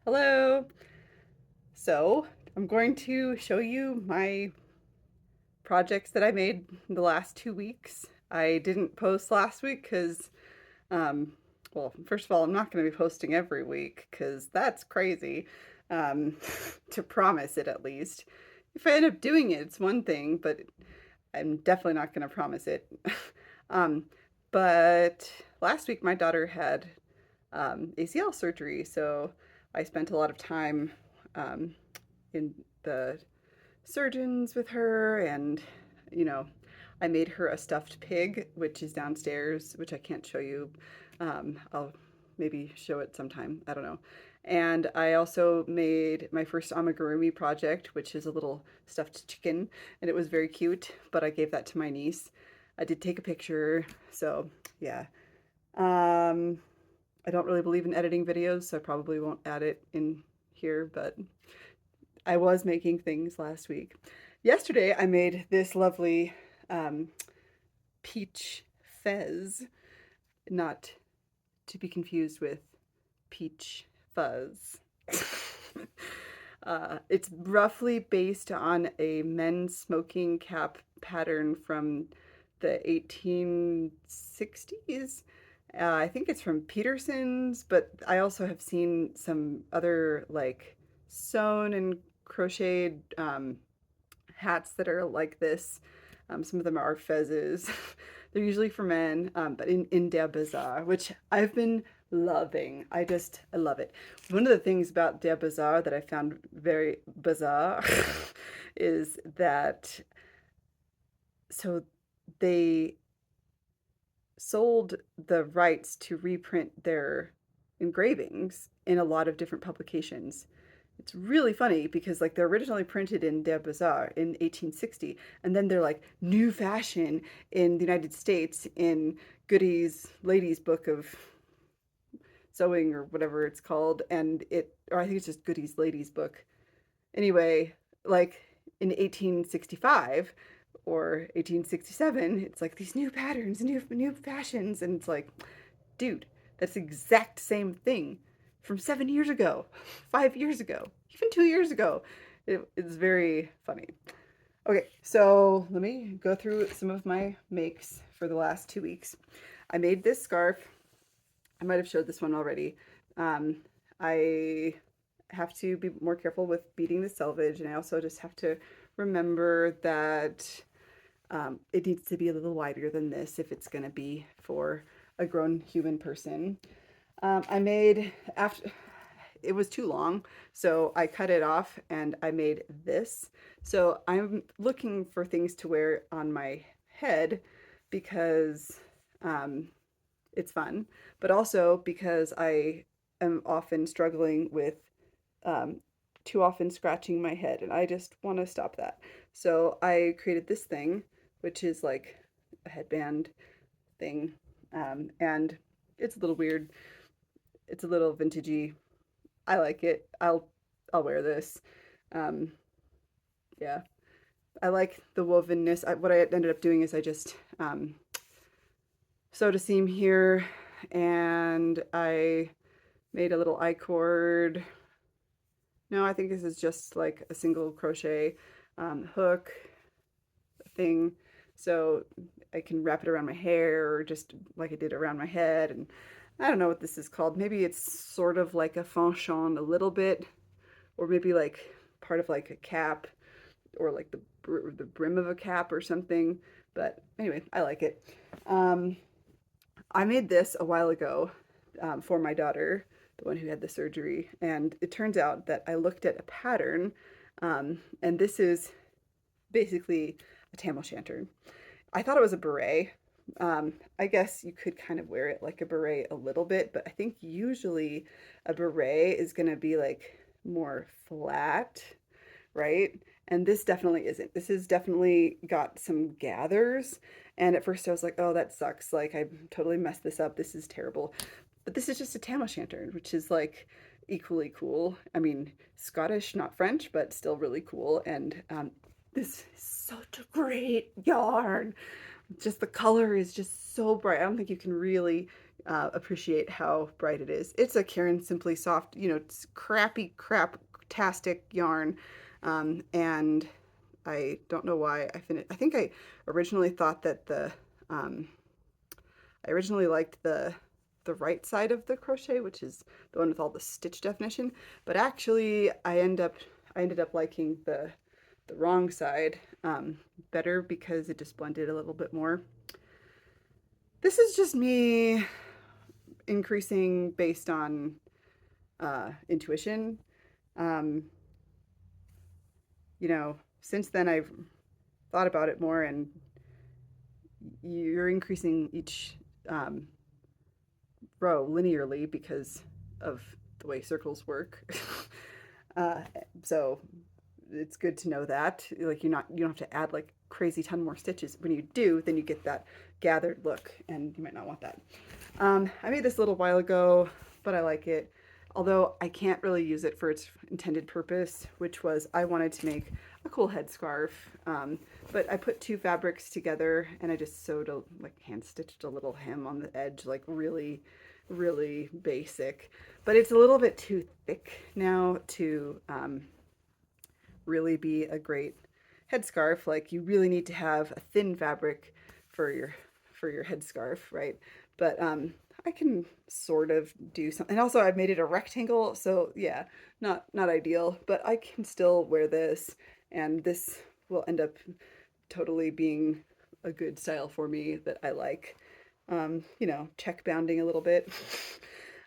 Hello. So I'm going to show you my projects that I made in the last 2 weeks. I didn't post last week because, well, first of all, I'm not going to be posting every week because that's crazy, um, to promise it at least. If I end up doing it, it's one thing, but I'm definitely not going to promise it. um, but last week, my daughter had ACL surgery, so I spent a lot of time um, in the surgeons with her, and you know, I made her a stuffed pig, which is downstairs, which I can't show you. I'll maybe show it sometime. I don't know. And I also made my first amigurumi project, which is a little stuffed chicken, and it was very cute, but I gave that to my niece. I did take a picture, so yeah. Um, I don't really believe in editing videos, so I probably won't add it in here, but I was making things last week. Yesterday, I made this lovely um, peach fez, not to be confused with peach fuzz. It's roughly based on a men's smoking cap pattern from the 1860s. I think it's from Peterson's, but I also have seen some other like sewn and crocheted hats that are like this. Some of them are fezzes. They're usually for men, but in Der Bazaar, which I've been loving. I love it. One of the things about Der Bazaar that I found very bizarre is that so they sold the rights to reprint their engravings in a lot of different publications. It's really funny because like they're originally printed in Der Bazaar in 1860, and then they're like new fashion in the United States in Goody's Ladies Book of Sewing or whatever it's called, and or I think it's just Goody's Ladies Book. Anyway, like in 1865 or 1867, it's like these new patterns, new fashions, and it's like, dude, that's the exact same thing from 7 years ago, 5 years ago, even 2 years ago. It's very funny. Okay, so let me go through some of my makes for the last 2 weeks. I made this scarf. I might have showed this one already. I have to be more careful with beating the selvage, and I also just have to remember that it needs to be a little wider than this if it's going to be for a grown human person. I made after it was too long, so I cut it off and I made this. So I'm looking for things to wear on my head because um, it's fun, but also because I am often struggling with um, too often scratching my head, and I just want to stop that. So I created this thing, which is like a headband thing, and it's a little weird. It's a little vintagey. I like it. I'll wear this. Um, yeah, I like the wovenness. What I ended up doing is I just sewed a seam here, and I made a little I-cord. No, I think this is just like a single crochet hook thing. So I can wrap it around my hair or just like I did around my head. And I don't know what this is called. Maybe it's sort of like a fanchon a little bit, or maybe like part of like a cap or like the brim of a cap or something. But anyway, I like it. Um, I made this a while ago for my daughter, the one who had the surgery, and it turns out that I looked at a pattern, and this is basically a tam o' shanter. I thought it was a beret. I guess you could kind of wear it like a beret a little bit, but I think usually a beret is going to be like more flat, right? And this definitely isn't. This has definitely got some gathers. And at first I was like, oh, that sucks. Like, I totally messed this up. This is terrible. But this is just a tam o' shanter, which is like equally cool. I mean, Scottish, not French, but still really cool. And this is such a great yarn. Just the color is just so bright. I don't think you can really appreciate how bright it is. It's a Karen Simply Soft, you know, it's crappy, crap-tastic yarn. And I don't know why I finished. I think I originally thought that um, I originally liked the right side of the crochet, which is the one with all the stitch definition, but actually I ended up liking the wrong side better because it just blended a little bit more. This is just me increasing based on intuition. Um, you know, since then I've thought about it more, and you're increasing each um, row linearly because of the way circles work. uh, so it's good to know that, like, you don't have to add like crazy ton more stitches. When you do, then you get that gathered look, and you might not want that. I made this a little while ago, but I like it. Although I can't really use it for its intended purpose, which was I wanted to make a cool headscarf. But I put two fabrics together and I just sewed like hand stitched a little hem on the edge, like really, really basic. But it's a little bit too thick now to really be a great headscarf. Like, you really need to have a thin fabric for your headscarf, right? But I can sort of do something. And also I've made it a rectangle, so yeah, not ideal, but I can still wear this, and this will end up totally being a good style for me that I like. You know, check bounding a little bit.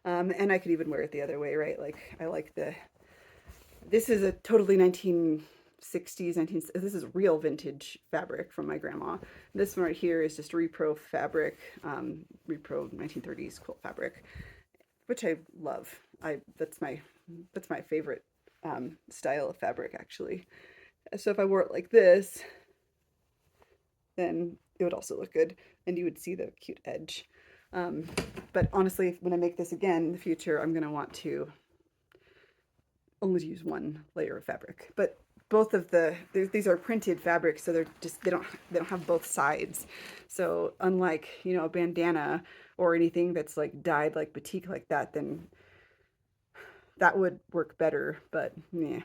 And I could even wear it the other way, right? Like, I like this is a totally 1960s, this is real vintage fabric from my grandma. This one right here is just repro fabric, repro 1930s quilt fabric, which I love. That's my favorite style of fabric, actually. So if I wore it like this, then it would also look good, and you would see the cute edge. But honestly, when I make this again in the future, I'm going to want to only use one layer of fabric. But both of these are printed fabrics, so they don't have both sides. So unlike, you know, a bandana or anything that's like dyed like batik like that, then that would work better. But yeah.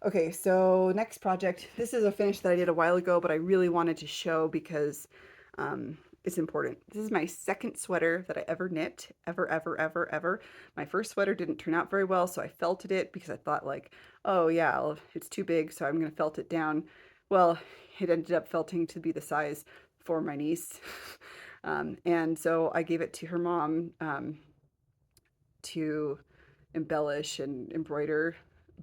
Okay, so next project. This is a finish that I did a while ago, but I really wanted to show because it's important. This is my second sweater that I ever knit, ever. My first sweater didn't turn out very well, so I felted it because I thought, like, oh yeah, it's too big, so I'm gonna felt it down. Well, it ended up felting to be the size for my niece. And so I gave it to her mom to embellish and embroider,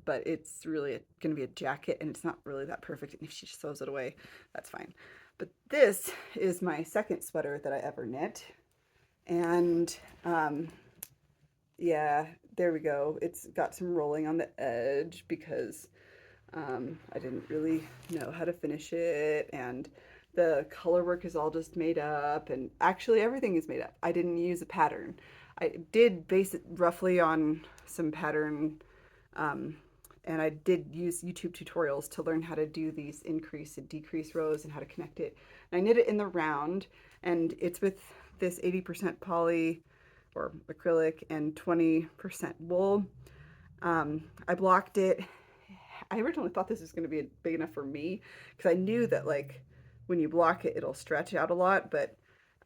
but it's really going to be a jacket, and it's not really that perfect. And if she sews it away, that's fine. But this is my second sweater that I ever knit. And yeah, there we go. It's got some rolling on the edge because I didn't really know how to finish it. And the color work is all just made up. And actually, everything is made up. I didn't use a pattern. I did base it roughly on some pattern, and I did use YouTube tutorials to learn how to do these increase and decrease rows and how to connect it. And I knit it in the round, and it's with this 80% poly or acrylic and 20% wool. I blocked it. I originally thought this was going to be big enough for me because I knew that, like, when you block it, it'll stretch out a lot. But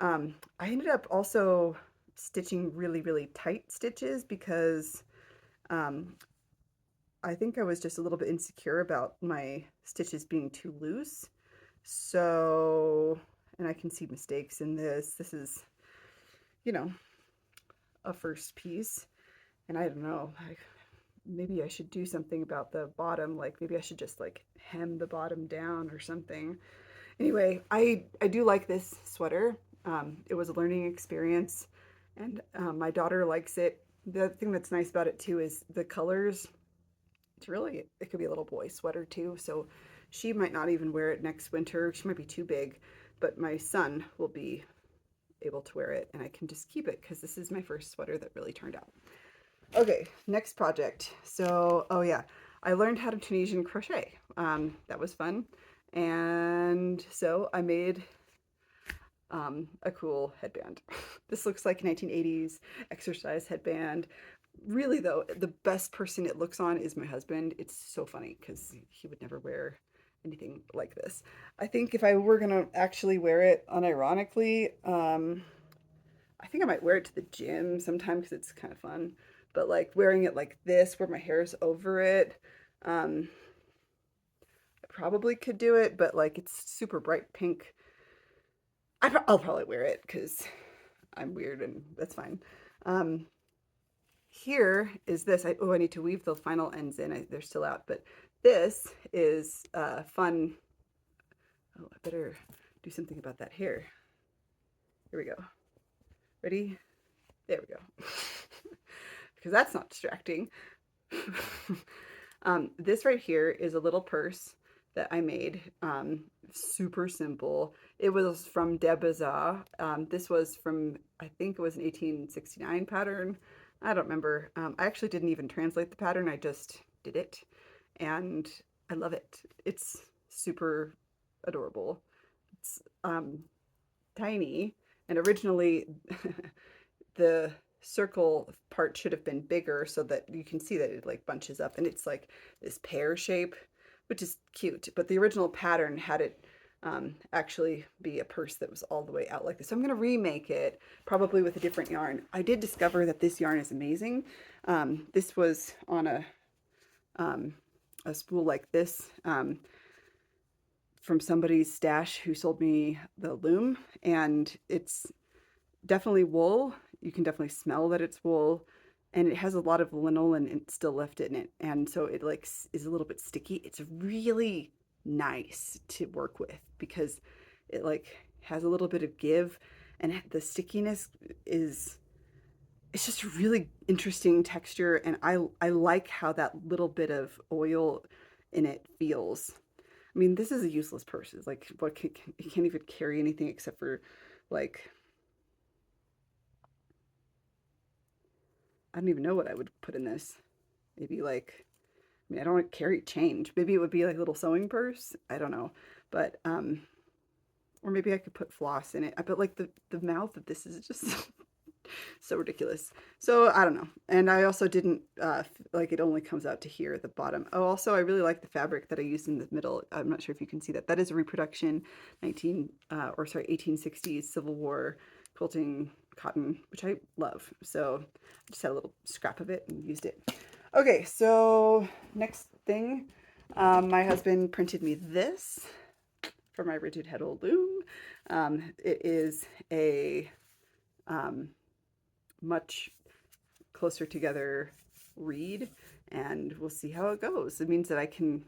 I ended up also stitching really, really tight stitches because I think I was just a little bit insecure about my stitches being too loose. So, and I can see mistakes in this. This is, you know, a first piece. And I don't know, maybe I should do something about the bottom. Like, maybe I should just like hem the bottom down or something. Anyway, I do like this sweater. It was a learning experience, and my daughter likes it. The thing that's nice about it too is the colors. It could be a little boy sweater too, so she might not even wear it next winter. She might be too big, but my son will be able to wear it, and I can just keep it because this is my first sweater that really turned out. Okay, next project. So, oh yeah, I learned how to Tunisian crochet. That was fun. And so I made a cool headband. This looks like a 1980s exercise headband. Really though, the best person it looks on is my husband. It's so funny because he would never wear anything like this. I think if I were gonna actually wear it unironically, I think I might wear it to the gym sometime because it's kind of fun. But like wearing it like this, where my hair's over it, um, I probably could do it. But like it's super bright pink. I'll probably wear it because I'm weird and that's fine. Um, Here is this. I need to weave the final ends in. They're still out, but this is fun. Oh, I better do something about that hair. Here we go. Ready? There we go. Because that's not distracting. This right here is a little purse that I made. Super simple. It was from De Bazaar. This was from, I think it was an 1869 pattern. I don't remember. I actually didn't even translate the pattern. I just did it. And I love it. It's super adorable. It's tiny. And originally, the circle part should have been bigger so that you can see that it like bunches up and it's like this pear shape, which is cute. But the original pattern had it actually be a purse that was all the way out like this. So I'm going to remake it probably with a different yarn. I did discover that this yarn is amazing. This was on a spool like this from somebody's stash who sold me the loom, and it's definitely wool. You can definitely smell that it's wool, and it has a lot of lanolin still left in it, and so it like is a little bit sticky. It's really nice to work with because it like has a little bit of give, and the stickiness is, it's just a really interesting texture, and I like how that little bit of oil in it feels. I mean, this is a useless purse. It's like, what you can't even carry anything except for like, I don't even know what I would put in this. Maybe like, I mean, I don't want to carry change. Maybe it would be like a little sewing purse. I don't know. But, or maybe I could put floss in it. But like the mouth of this is just so ridiculous. So I don't know. And I also didn't, like it only comes out to here at the bottom. Oh, also I really like the fabric that I used in the middle. I'm not sure if you can see that. That is a reproduction 1860s Civil War quilting cotton, which I love. So I just had a little scrap of it and used it. Okay, so next thing, my husband printed me this for my rigid heddle loom. It is a much closer together reed, and we'll see how it goes. It means that I can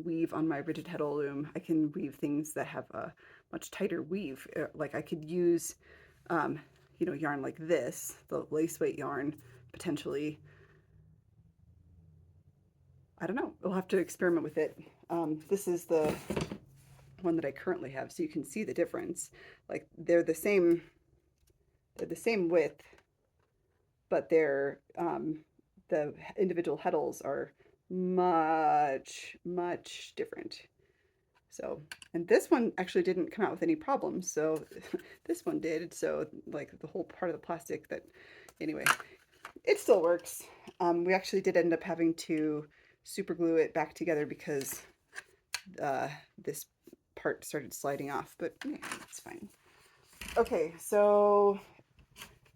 weave on my rigid heddle loom. I can weave things that have a much tighter weave. Like I could use, you know, yarn like this, the lace weight yarn, potentially. I don't know. We'll have to experiment with it. This is the one that I currently have, so you can see the difference. Like they're the same width, but they're the individual heddles are much different. So, and this one actually didn't come out with any problems, so this one did. So like the whole part of the plastic that, anyway, it still works. We actually did end up having to super glue it back together because this part started sliding off, but yeah, it's fine. Okay, so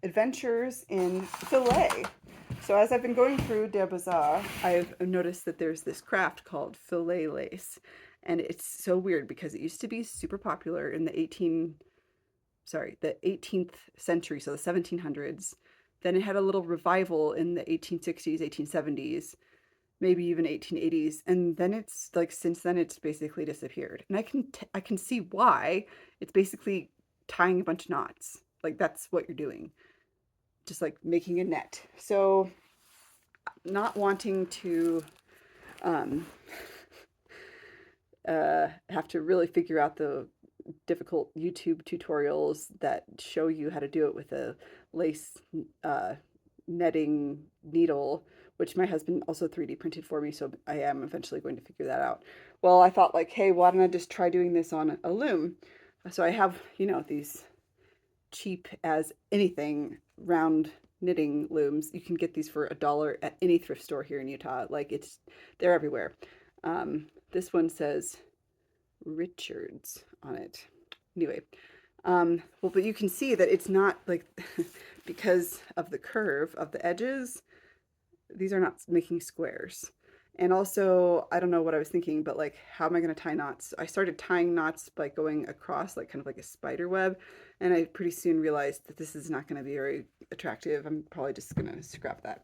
adventures in filet. So as I've been going through De Bazaar, I've noticed that there's this craft called filet lace, and it's so weird because it used to be super popular in the 18th century, so the 1700s. Then it had a little revival in the 1860s, 1870s, maybe even 1880s, and then it's like since then it's basically disappeared. And I can see why. It's basically tying a bunch of knots. Like that's what you're doing. Just like making a net. So not wanting to have to really figure out the difficult YouTube tutorials that show you how to do it with a lace netting needle, which my husband also 3D printed for me, so I am eventually going to figure that out. Well, I thought like, hey, why don't I just try doing this on a loom? So I have, you know, these cheap as anything round knitting looms. You can get these for $1 at any thrift store here in Utah. Like they're everywhere. This one says Richards on it. Anyway, well, but you can see that it's not like because of the curve of the edges, these are not making squares. And also, I don't know what I was thinking, but like, how am I going to tie knots? I started tying knots by going across, like kind of like a spider web. And I pretty soon realized that this is not going to be very attractive. I'm probably just going to scrap that.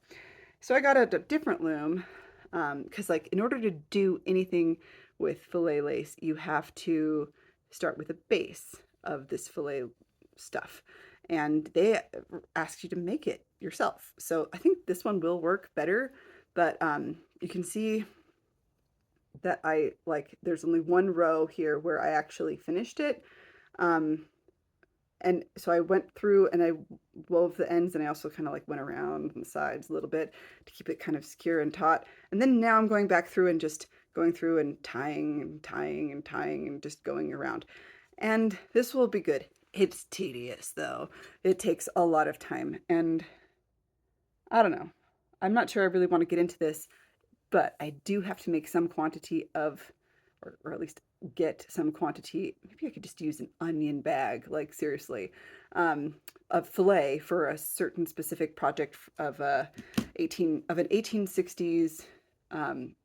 So I got a different loom because like in order to do anything with filet lace, you have to start with a base of this filet stuff. And they ask you to make it yourself. So I think this one will work better, but you can see that I like there's only one row here where I actually finished it. Um, and so I went through and I wove the ends, and I also kind of like went around the sides a little bit to keep it kind of secure and taut. And then now I'm going back through and just going through and tying and tying and tying and just going around. And this will be good. It's tedious though. It takes a lot of time, and I don't know. I'm not sure I really want to get into this, but I do have to make some quantity of, or at least get some quantity. Maybe I could just use an onion bag, like seriously, of filet for a certain specific project of an 1860s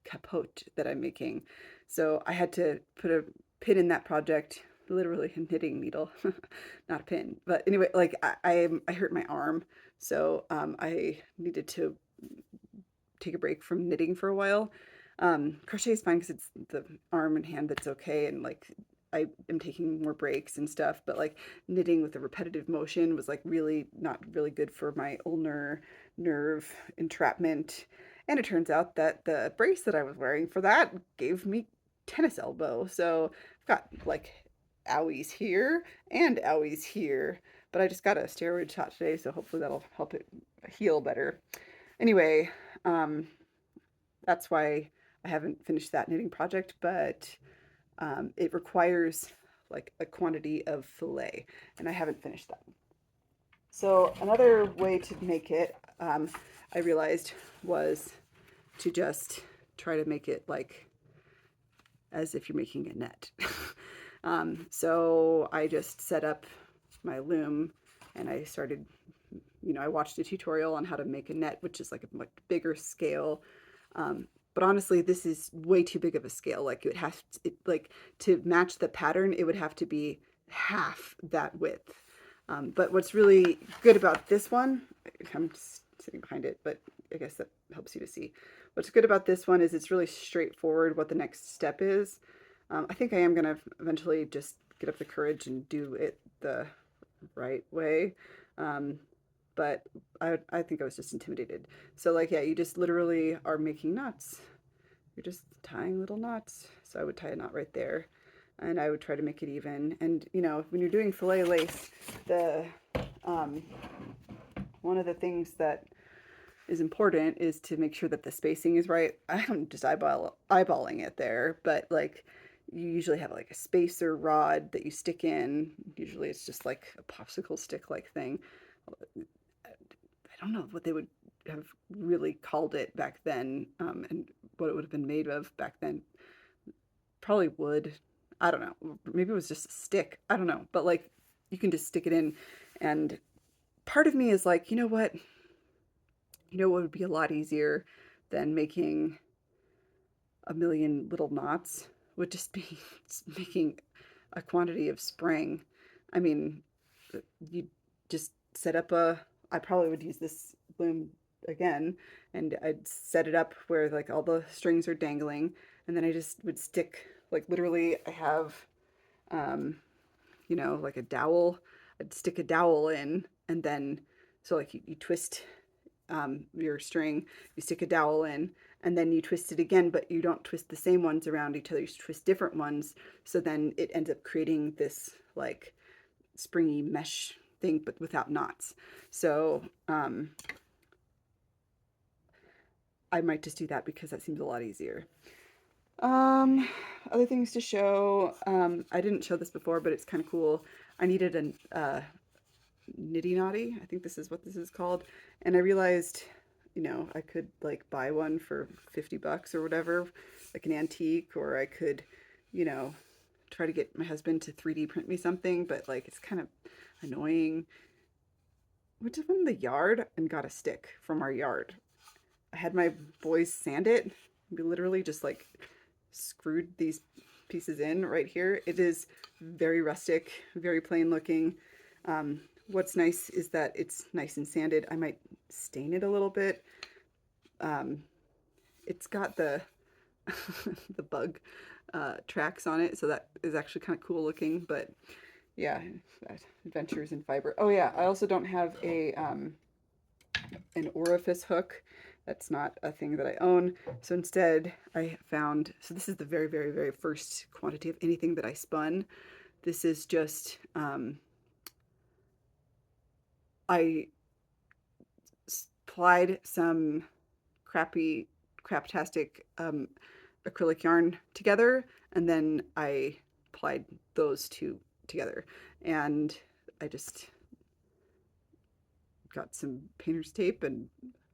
capote that I'm making. So I had to put a pin in that project, literally a knitting needle, not a pin. But anyway, like I hurt my arm, so I needed to take a break from knitting for a while. Crochet is fine because it's the arm and hand that's okay, and like I am taking more breaks and stuff. But like knitting with a repetitive motion was like really not really good for my ulnar nerve entrapment. And it turns out that the brace that I was wearing for that gave me tennis elbow. So I've got like owies here and owies here. But I just got a steroid shot today, so hopefully that'll help it heal better. Anyway, um, that's why I haven't finished that knitting project, but it requires like a quantity of filet, and I haven't finished that. So another way to make it, I realized, was to just try to make it like as if you're making a net. So I just set up my loom and I started, you know, I watched a tutorial on how to make a net, which is like a much bigger scale. But honestly, this is way too big of a scale. Like it has to, like to match the pattern, it would have to be half that width. But what's really good about this one, I'm sitting behind it, but I guess that helps you to see. What's good about this one is it's really straightforward what the next step is. I think I am going to eventually just get up the courage and do it the right way. But I think I was just intimidated. So like, yeah, you just literally are making knots. You're just tying little knots. So I would tie a knot right there and I would try to make it even. And you know, when you're doing filet lace, the one of the things that is important is to make sure that the spacing is right. I'm just eyeballing it there, but like you usually have like a spacer rod that you stick in. Usually it's just like a popsicle stick like thing. I don't know what they would have really called it back then, and what it would have been made of back then. Probably wood. I don't know. Maybe it was just a stick. I don't know. But like you can just stick it in, and part of me is like, you know what? You know what would be a lot easier than making a million little knots would just be making a quantity of spring. I mean, you just set up I probably would use this loom again, and I'd set it up where like all the strings are dangling, and then I just would stick, like literally I have, you know, like a dowel. I'd stick a dowel in, and then, so like you twist your string, you stick a dowel in, and then you twist it again, but you don't twist the same ones around each other, you twist different ones. So then it ends up creating this like springy mesh thing, but without knots. So I might just do that because that seems a lot easier. Um, Other things to show. I didn't show this before, but it's kind of cool. I needed a niddy noddy. I think this is what this is called. And I realized, I could like buy one for 50 bucks or whatever, like an antique, or I could, you know, try to get my husband to 3D print me something, but like it's kind of annoying. Went to in the yard and got a stick from our yard. I had my boys sand it. We literally just like screwed these pieces in right here. It is very rustic, very plain looking. What's nice is that it's nice and sanded. I might stain it a little bit. Um, it's got the the bug tracks on it, so that is actually kind of cool looking. But yeah, adventures in fiber. Oh yeah, I also don't have a an orifice hook. That's not a thing that I own. So instead, I found, so this is the very, very, very first quantity of anything that I spun. This is just, I applied some craptastic acrylic yarn together, and then I applied those two together. And I just got some painter's tape and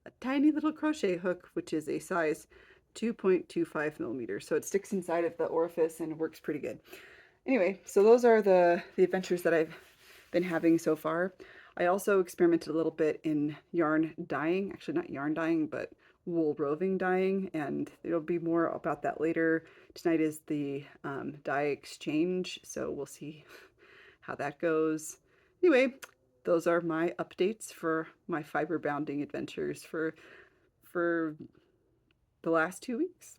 a tiny little crochet hook, which is a size 2.25 millimeters. So it sticks inside of the orifice and works pretty good. Anyway, so those are the adventures that I've been having so far. I also experimented a little bit in yarn dyeing, actually not yarn dyeing, but wool roving dyeing, and there'll be more about that later. Tonight is the dye exchange, so we'll see how that goes. Anyway, those are my updates for my fiber bounding adventures for the last 2 weeks.